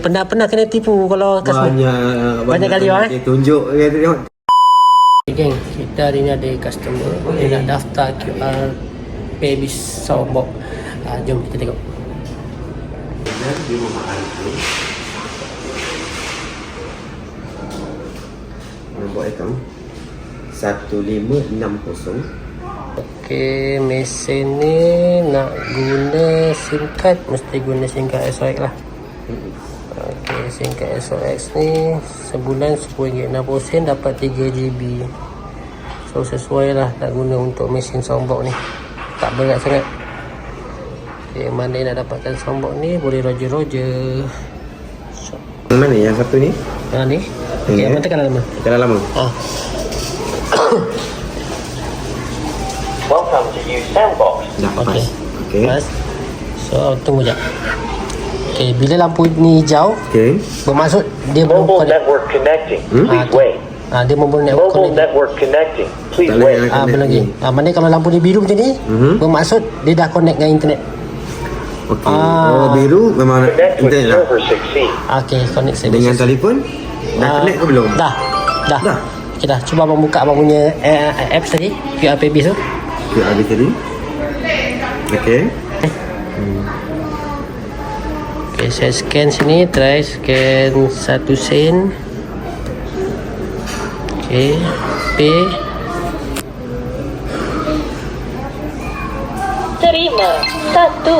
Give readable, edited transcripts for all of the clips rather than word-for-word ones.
Pernah kena tipu kalau banyak kali dia tunjuk dia tengok. Okay, geng, kita hari ni ada customer dia nak daftar QR Pebis Soundbox. Jom kita tengok. Dia mahal tu. Nombor akaun 1560. Okay, mesin ni nak guna SIM card, mesti guna SIM card SOX lah. Okay, SIM card SOX ni sebulan RM10.60 dapat 3GB. So sesuai lah nak guna untuk mesin soundbox ni, tak berat sangat. Okay, mana yang nak dapatkan soundbox ni boleh roger. Mana yang satu ni? Ni. Okay, yang mana tekan lama? Tekan lama. Welcome to use Soundbox. Dah Okay. Okay. Pas. So tunggu jap. Okay, bila lampu ni hijau, Okay. bermaksud dia belum Mobile connect. network connecting. Please wait. Dia mobile network Mobile connect. network connecting. Please Tak boleh wait. nak- Belum lagi. Mana kalau lampu dia biru macam ni, bermaksud dia dah connect dengan internet. Okay. Oh, biru memang Connect with internet lah. server succeed. Okay, connect services. Dengan telefon dah connect ke belum? Dah. Dah. Okay, dah. Cuba abang buka abang punya apps tadi, QR Pebis tu. Okay, habis tadi. Okay. Okay, saya scan sini. Try scan 1 sen. Okay, pay. Terima 1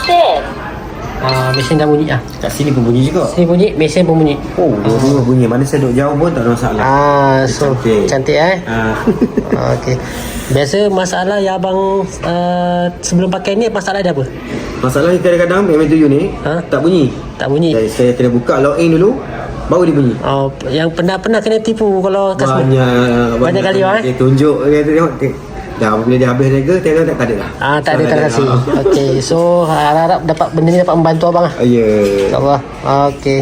sen. Mesin dah bunyi . Kat sini pun bunyi juga. Sini bunyi, mesin pun bunyi. Oh, dua-dua bunyi. Mana saya duduk jauh pun tak ada masalah. So Cantik. cantik Okey. Biasa masalah yang abang sebelum pakai ni masalah dia apa? Masalah ni kadang-kadang MN7 ni tak bunyi. Tak bunyi. Jadi saya kena buka login dulu baru dia bunyi. Yang pernah kena tipu kalau banyak kali dia tunjuk dia tengok. Dah bila dia habis rega tengok tak ada dah. tak ada transaksi. Okey. So harap dapat benda ni dapat membantu abang lah. Ya. InsyaAllah. Okey.